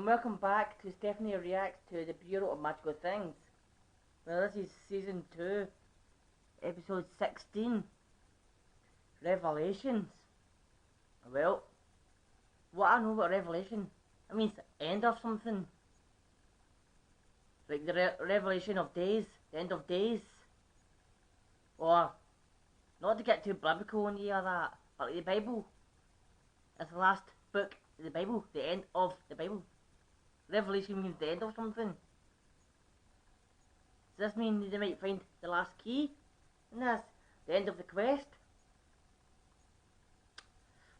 And welcome back to Stephanie Reacts to the Bureau of Magical Things. Well, this is Season 2, Episode 16, Revelations. Well, what I know about Revelation, I mean it's the end of something. Like the revelation of days, the end of days. Or, not to get too biblical on you or that, but like the Bible is the last book of the Bible, the end of the Bible. Revelation means the end of something. Does this mean they might find the last key in this? The end of the quest?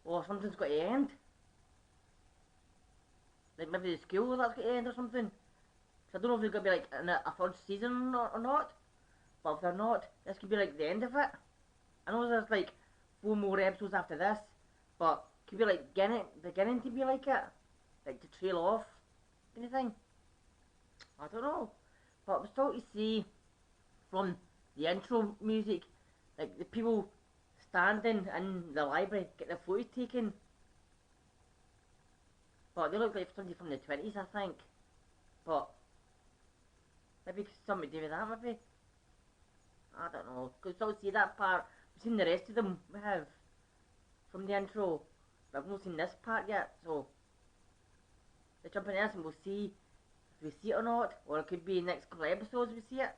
Or something's got to end? Like maybe the school that's got to end or something? So I don't know if they're going to be like in a third season or not. But if they're not, this could be like the end of it. I know there's like 4 more episodes after this. But it could be like beginning to be like it. Like to trail off. Anything? I don't know. But we're still to see from the intro music, like the people standing in the library getting their photos taken. But they look like somebody from the 20s, I think. But maybe something to do with that, maybe. I don't know. Because we'll see that part. We've seen the rest of them we have from the intro. But I've not seen this part yet, so let's jump in this and we'll see if we see it or not, or it could be next couple of episodes we see it.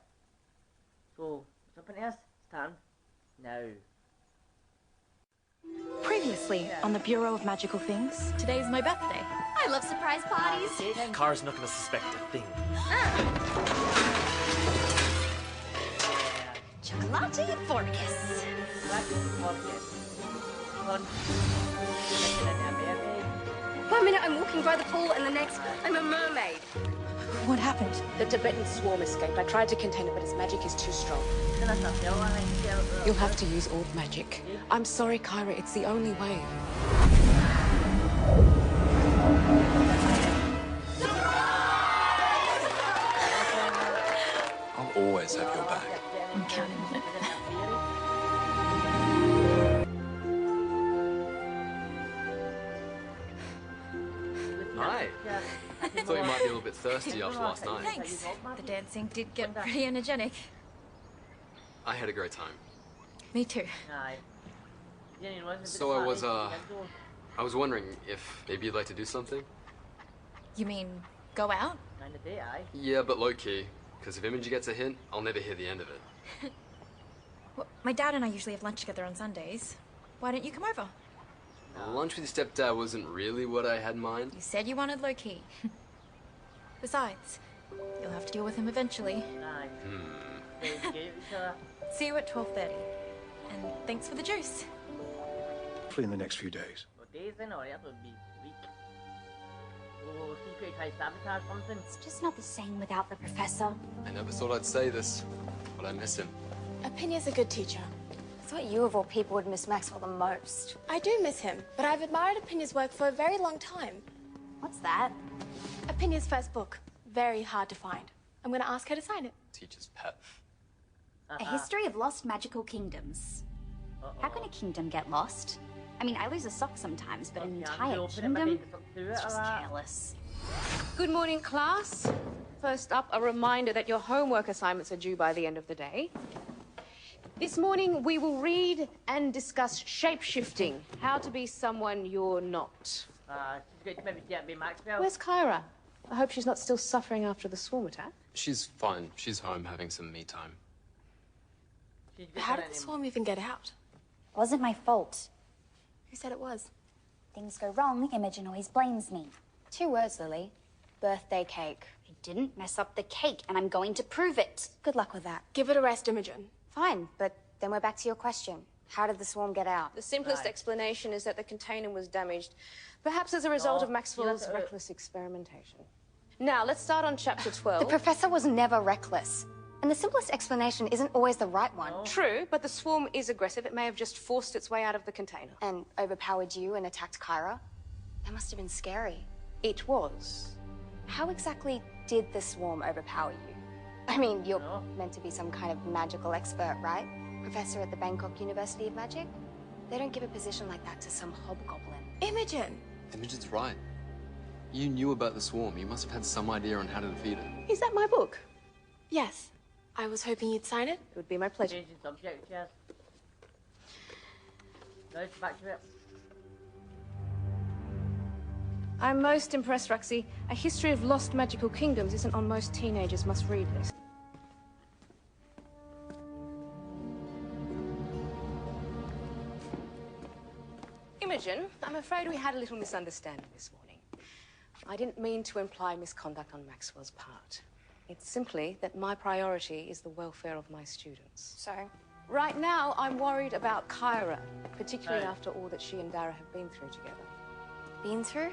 So, jump in this, stand now. Previously on the Bureau of Magical Things. Today's my birthday. I love surprise parties. Kara's not gonna suspect a thing. Chocolate Forcus. 1 minute I'm walking by the pool and the next I'm a mermaid. What happened? The Tibetan swarm escaped. I tried to contain it, but his magic is too strong. You'll have to use old magic. I'm sorry, Kyra, it's the only way. I'll always have your back. I'm counting on it. Hi. Thought you might be a little bit thirsty after last night. Thanks. The dancing did get pretty energetic. I had a great time. Me too. So I was wondering if maybe you'd like to do something? You mean go out? Yeah, but low-key. Because if Imogen gets a hint, I'll never hear the end of it. Well, my dad and I usually have lunch together on Sundays. Why don't you come over? Lunch with your stepdad wasn't really what I had in mind. You said you wanted low-key. Besides, you'll have to deal with him eventually. See you at 12:30. And thanks for the juice. Hopefully in the next few days. It's just not the same without the professor. I never thought I'd say this, but I miss him. Apinia's a good teacher. I thought you of all people would miss Maxwell the most. I do miss him, but I've admired Apinia's work for a very long time. What's that? Apinia's first book. Very hard to find. I'm going to ask her to sign it. Teacher's pet. A history of lost magical kingdoms. How can a kingdom get lost? I mean, I lose a sock sometimes, but an entire kingdom? It's just careless. Good morning, class. First up, a reminder that your homework assignments are due by the end of the day. This morning, we will read and discuss shape-shifting, how to be someone you're not. Where's Kyra? I hope she's not still suffering after the swarm attack. She's fine. She's home having some me time. How did the swarm even get out? It wasn't my fault. Who said it was? Things go wrong, Imogen always blames me. 2 words, Lily. Birthday cake. I didn't mess up the cake, and I'm going to prove it. Good luck with that. Give it a rest, Imogen. Fine, but then we're back to your question. How did the swarm get out? The simplest explanation is that the container was damaged, perhaps as a result of Maxwell's reckless experimentation. Now, let's start on chapter 12. The professor was never reckless. And the simplest explanation isn't always the right one. True, but the swarm is aggressive. It may have just forced its way out of the container. And overpowered you and attacked Kyra? That must have been scary. It was. How exactly did the swarm overpower you? I mean, you're meant to be some kind of magical expert, right? Professor at the Bangkok University of Magic? They don't give a position like that to some hobgoblin. Imogen! Imogen's right. You knew about the swarm. You must have had some idea on how to defeat it. Is that my book? Yes. I was hoping you'd sign it. It would be my pleasure. Changing subject, yes. Right, back to it. I'm most impressed, Roxy. A history of lost magical kingdoms isn't on most teenagers' must-read list. Imogen, I'm afraid we had a little misunderstanding this morning. I didn't mean to imply misconduct on Maxwell's part. It's simply that my priority is the welfare of my students. So? Right now, I'm worried about Kyra, particularly after all that she and Dara have been through together. Been through?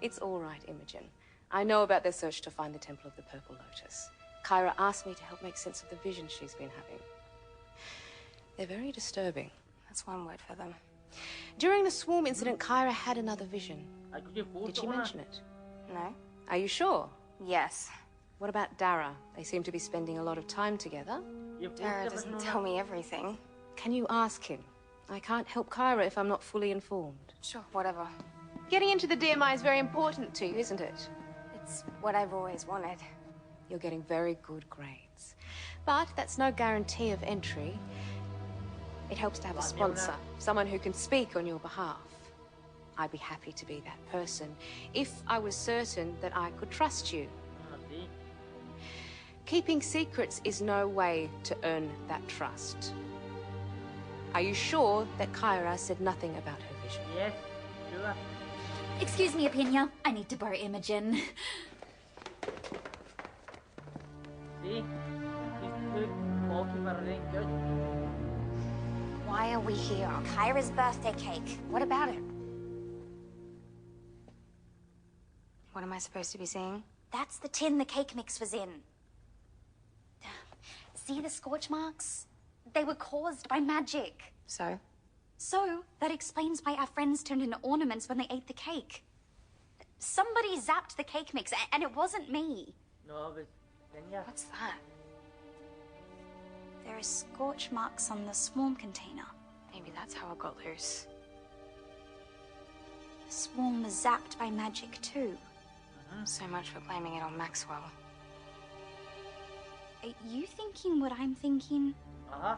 It's all right, Imogen. I know about their search to find the Temple of the Purple Lotus. Kyra asked me to help make sense of the visions she's been having. They're very disturbing. That's one word for them. During the swarm incident, Kyra had another vision. Did she mention it? No. Are you sure? Yes. What about Dara? They seem to be spending a lot of time together. Dara doesn't tell me everything. Can you ask him? I can't help Kyra if I'm not fully informed. Sure, whatever. Getting into the DMI is very important to you, isn't it? It's what I've always wanted. You're getting very good grades. But that's no guarantee of entry. It helps to have a sponsor, someone who can speak on your behalf. I'd be happy to be that person if I was certain that I could trust you. Keeping secrets is no way to earn that trust. Are you sure that Kyra said nothing about her vision? Yes, sure. Excuse me, Opinia. I need to borrow Imogen. See? These two walking are really good. Why are we here? Kyra's birthday cake. What about it? What am I supposed to be seeing? That's the tin the cake mix was in. See the scorch marks? They were caused by magic. So? So, that explains why our friends turned into ornaments when they ate the cake. Somebody zapped the cake mix, and it wasn't me. No, it was Kenya. What's that? There are scorch marks on the swarm container. Maybe that's how it got loose. The swarm was zapped by magic, too. So much for blaming it on Maxwell. Are you thinking what I'm thinking? Uh-huh.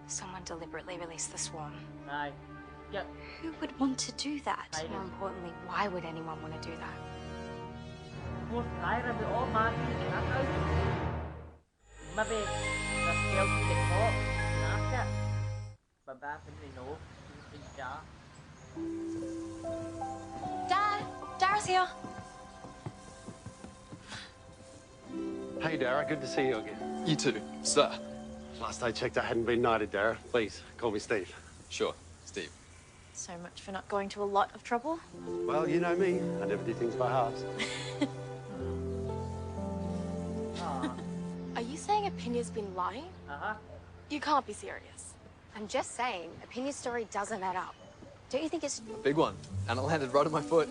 Someone deliberately released the swarm. Aye. Yep. Who would want to do that? More importantly, why would anyone want to do that? Poor Kyra, we all magic and that out. Maybe the scale to the top and after. But back when we know, it's Dad! Dara's here. Hey, Dara, good to see you again. You too, sir. Last I checked, I hadn't been knighted, Dara. Please, call me Steve. Sure, Steve. So much for not going to a lot of trouble. Well, you know me. I never do things by halves. Are you saying Opinia's been lying? Uh-huh. You can't be serious. I'm just saying, Opinia's story doesn't add up. Don't you think it's... A big one, and it landed right on my foot.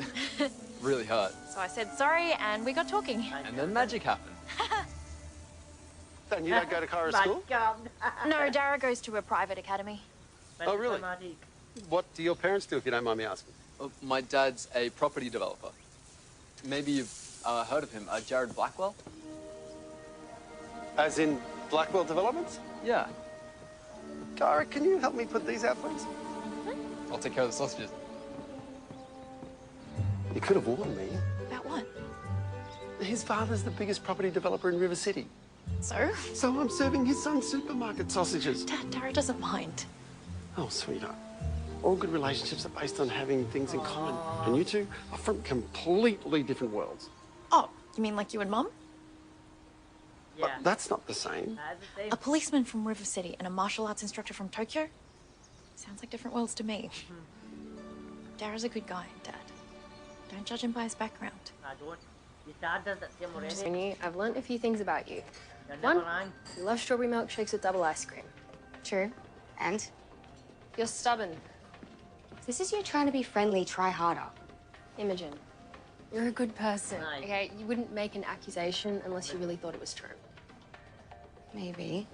Really hard. So I said sorry, and we got talking. And then magic happened. Then you don't go to Kyra's school? No, Dara goes to a private academy. Oh, really? What do your parents do, if you don't mind me asking? My dad's a property developer. Maybe you've heard of him, Jared Blackwell? As in Blackwell Developments? Yeah. Kyra, can you help me put these out, please? I'll take care of the sausages. You could have warned me. About what? His father's the biggest property developer in River City. So? So I'm serving his son's supermarket sausages. Dad, Dara doesn't mind. Oh, sweetheart. All good relationships are based on having things in common. And you two are from completely different worlds. Oh, you mean like you and Mum? Yeah. But that's not the same. A policeman from River City and a martial arts instructor from Tokyo? Sounds like different worlds to me. Dara's a good guy, Dad. Don't judge him by his background. I don't. Your dad does that same already. Sonia, I've learnt a few things about you. You're One, never lying. you love strawberry milkshakes with double ice cream. True. And? You're stubborn. This is you trying to be friendly, try harder. Imogen, you're a good person, Nice. okay? You wouldn't make an accusation unless you really thought it was true. Maybe.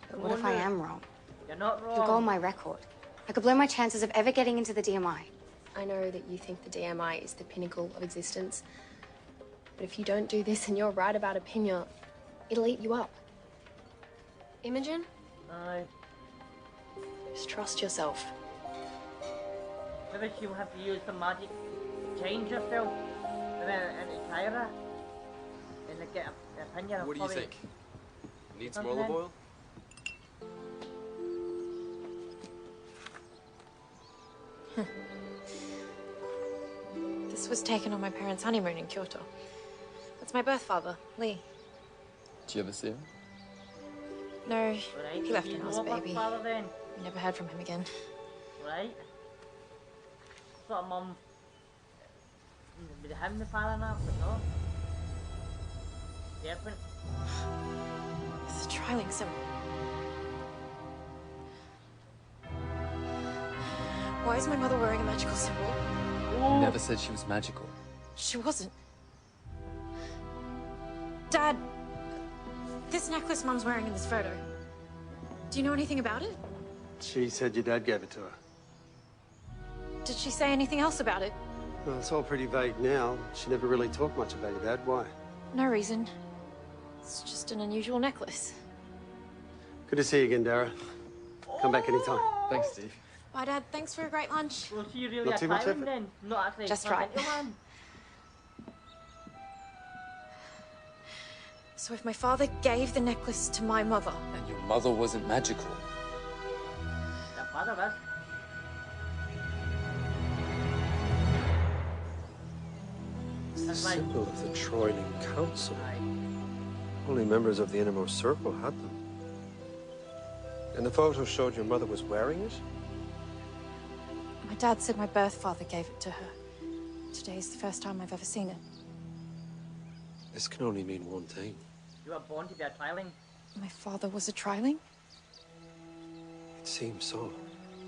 But what if I am wrong? You're not It could go on wrong. my record. I could blow my chances of ever getting into the DMI. I know that you think the DMI is the pinnacle of existence, But if you don't do this and you're right about Apina, it'll eat you up. Imogen? Aye. Just trust yourself. Maybe she'll have to use the magic to change herself. And then into Kyra. And then get an opinion of What do you probably think? Need some olive oil? This was taken on my parents' honeymoon in Kyoto. That's my birth father, Lee. Did you ever see him? No, Right, he left you when I was know a about baby. father then? We never heard from him again. Right? Sort of mum. Did him the father now? But no. Different. It's a Tri-ling symbol. Why is my mother wearing a magical symbol? You never said she was magical. She wasn't. Dad, this necklace Mum's wearing in this photo. Do you know anything about it? She said your dad gave it to her. Did she say anything else about it? Well, it's all pretty vague now. She never really talked much about your dad. Why? No reason. It's just an unusual necklace. Good to see you again, Dara. Come back anytime. Thanks, Steve. Bye, Dad. Thanks for a great lunch. Was she really Not a too much Thailand effort. then? Not actually Just turned right. into one? So if my father gave the necklace to my mother, And your mother wasn't magical. The father was. It's the That's right. symbol of the Tri-ling Council. Aye. Only members of the innermost circle had them. And the photo showed your mother was wearing it? my dad said my birth father gave it to her. Today's the first time I've ever seen it. This can only mean one thing. You were born to be a Tri-ling. My father was a Tri-ling? It seems so.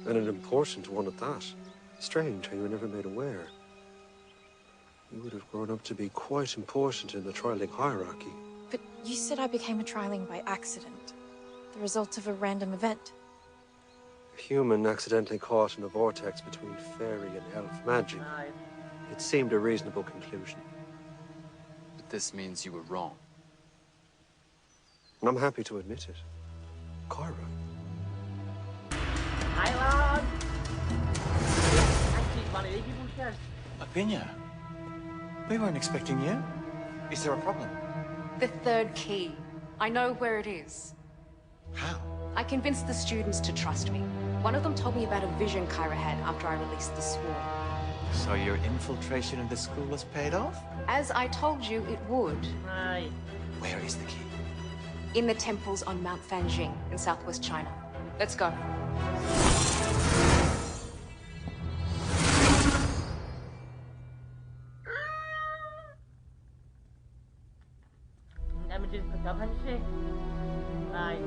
And an important one at that. Strange how you were never made aware. You would have grown up to be quite important in the Tri-ling hierarchy. But you said I became a Tri-ling by accident. The result of a random event. A human accidentally caught in a vortex between fairy and elf magic. Aye. It seemed a reasonable conclusion. But this means you were wrong. And I'm happy to admit it. Kyra. Thailand! Actually, one of the people says. Apina, we weren't expecting you. Is there a problem? The third key. I know where it is. How? I convinced the students to trust me. One of them told me about a vision Kyra had after I released the swarm. So your infiltration in the school has paid off? As I told you it would. Aye. Where is the key? In the temples on Mount Fanjing in southwest China. Let's go. Images picked up, hadn't she? Aye.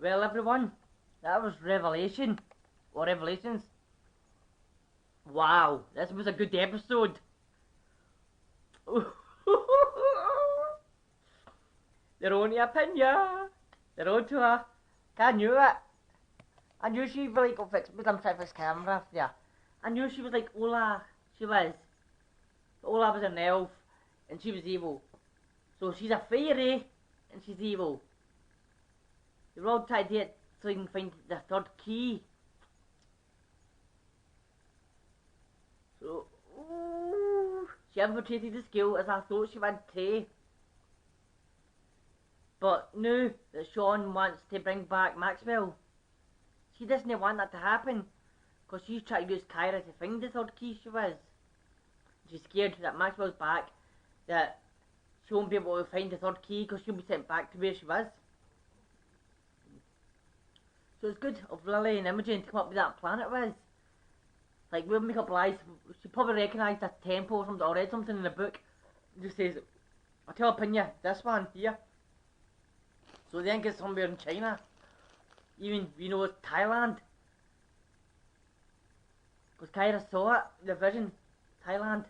Well, everyone, that was Revelation. Or Revelations. Wow, this was a good episode. They're on to Apina. They're on to her. I knew it. I knew she was like, oh, fix, but I'm trying to fix camera there. I knew she was like Ola. She was. But Ola was an elf, and she was evil. So she's a fairy, and she's evil. They were all trying to get so you can find the third key. So, ooh, she infiltrated the school as I thought she would too. But now that Sean wants to bring back Maxwell, she doesn't want that to happen. Because she's trying to use Kyra to find the third key she was. She's scared that Maxwell's back, that she won't be able to find the third key because she'll be sent back to where she was. So it's good of Lily and Imogen to come up with that plan it was. Like, we'll make up lies. She probably recognised a temple or something, or read something in the book. It just says, I'll tell Apina, this one here. So they think it's somewhere in China. Even, you know, it's Thailand. Because Kyra saw it, the vision, Thailand.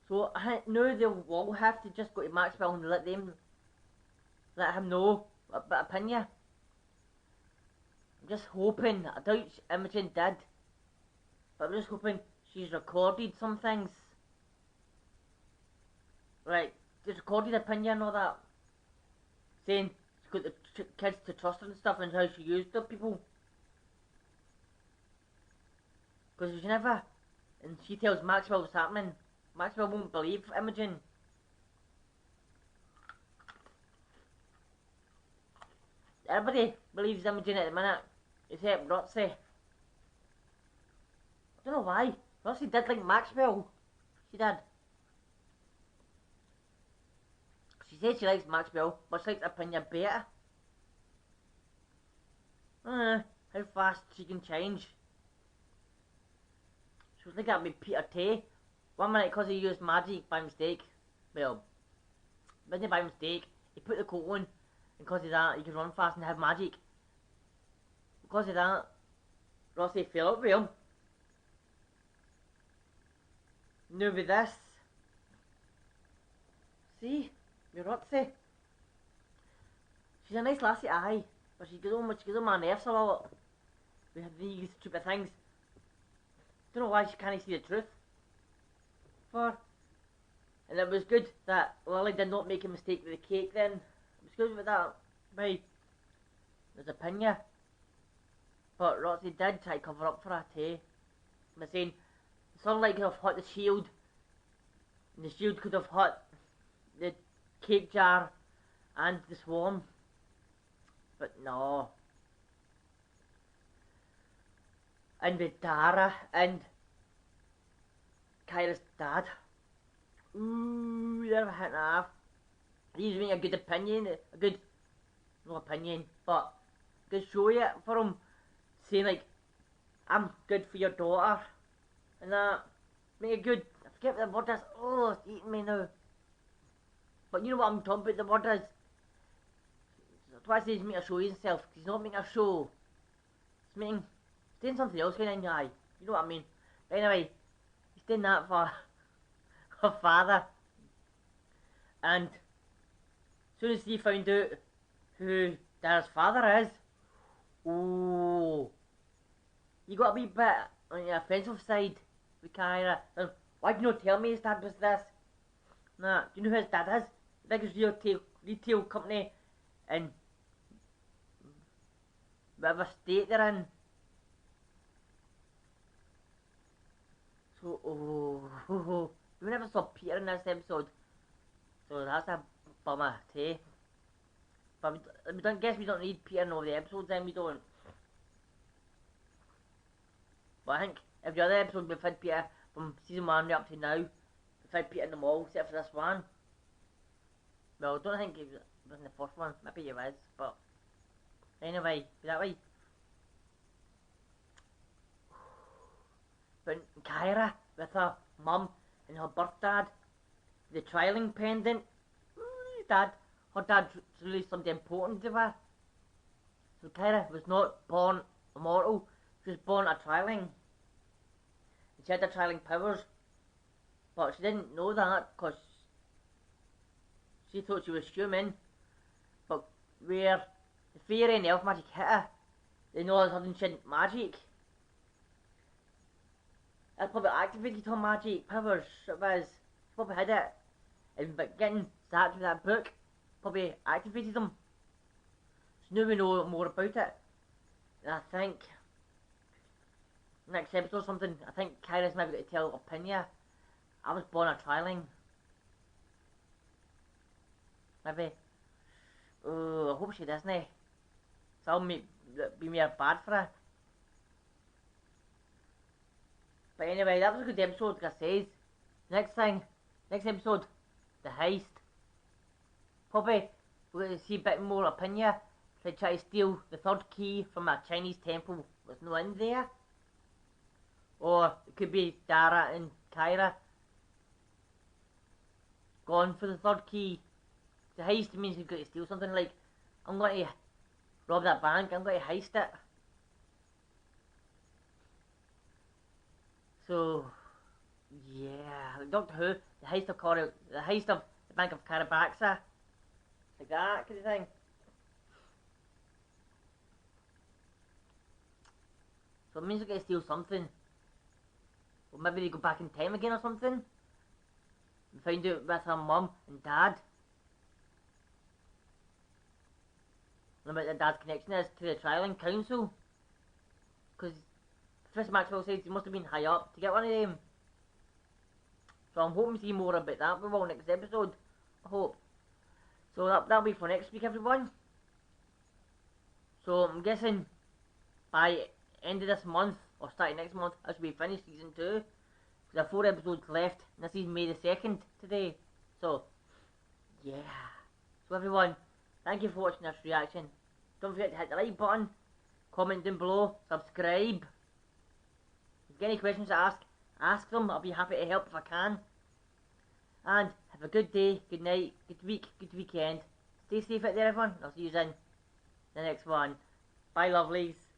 So now they'll all have to just go to Maxwell and let him know about Apina. just hoping, I doubt Imogen did, but I'm just hoping she's recorded some things. Right, just recorded opinion and all that. Saying she's got the kids to trust her and stuff and how she used the people. Because she never, and she tells Maxwell what's happening. Maxwell won't believe Imogen. Everybody believes Imogen at the minute, except Roxy. I don't know why. Roxy did like Maxwell. She did. She said she likes Maxwell, but she likes Opinion better. How fast she can change. She was thinking that'd be Peter Tay. 1 minute because he used magic by mistake. Well, wasn't by mistake. He put the coat on, and because of that, he could run fast and have magic. Because of that, Rossi fell out with him. Now with this, see, you're Roxy. She's a nice lassie, aye, but she goes on my nerves a lot with these stupid things. Don't know why she can't see the truth. For, and it was good that Lily did not make a mistake with the cake. Then it was good with that. Right, there's a opinion, but Roxy did try to cover up for her too. I'm saying the sunlight could have hit the shield, and the shield could have hit the cake jar and the swarm, but no. And with Dara and Kyra's dad, ooh, they're a hit and a half. He's making a good opinion, no opinion, but good show it for him, saying like, I'm good for your daughter, and that, make it good. I forget what the word is, oh, it's eating me now. But you know what I'm talking about, the word is, that's why I say he's making a show of himself, because he's not making a show, he's doing something else going in your eye, you know what I mean. But anyway, he's doing that for her father, and as soon as he found out who Dara's father is, oh, you got a wee bit on the offensive side with Kyra. Why did you not tell me his dad was this? Nah, do you know who his dad is? The biggest retail company in whatever state they're in. So, we never saw Peter in this episode, so that's a bummer too. But we don't guess we don't need Peter in all the episodes, then we don't. But I think every other episode we've had Peter from season 1 right up to now. We've had Peter in them all except for this one. Well, I don't think he was in the first one, maybe he was, but anyway, be that way. But Kyra with her mum and her birth dad, the Tri-ling pendant, her dad really something important to her. So Kyra was not born immortal, she was born a Tri-ling. And she had the Tri-ling powers, but she didn't know that because she thought she was human. But where the fairy and elf magic hit her, they know all of a sudden she had magic. That probably activated her magic powers, it was. She probably had it. And but getting started with that book probably activated them. So now we know more about it. And I think next episode or something, I think Kyra's maybe got to tell Opinion, I was born a Tri-ling. Maybe. Oh, I hope she doesn't. So I'll be more bad for her. But anyway, that was a good episode, like I says. Next episode, the heist. Probably we're going to see a bit more Opinion. They try to steal the third key from a Chinese temple that's not in there. Or it could be Dara and Kyra going for the third key. The heist means you've got to steal something, like, I'm going to rob that bank, I'm going to heist it. So, yeah, like Doctor Who, the heist of the Bank of Carabaxa, like that kind of thing. So it means they're going to steal something. Or maybe they go back in time again or something. And find out with her mum and dad. And what their dad's connection is to the Tri-ling Council. Because Chris Maxwell says he must have been high up to get one of them. So I'm hoping to see more about that. We will next episode. I hope. So that'll be for next week, everyone. So I'm guessing by end of this month or starting next month, I should be finished season 2. Because there are 4 episodes left, and this is May the 2nd today. So yeah. So everyone, thank you for watching this reaction. Don't forget to hit the like button, comment down below, subscribe. If you've got any questions to ask them. I'll be happy to help if I can. And have a good day, good night, good week, good weekend. Stay safe out there, everyone. I'll see you in the next one. Bye, lovelies.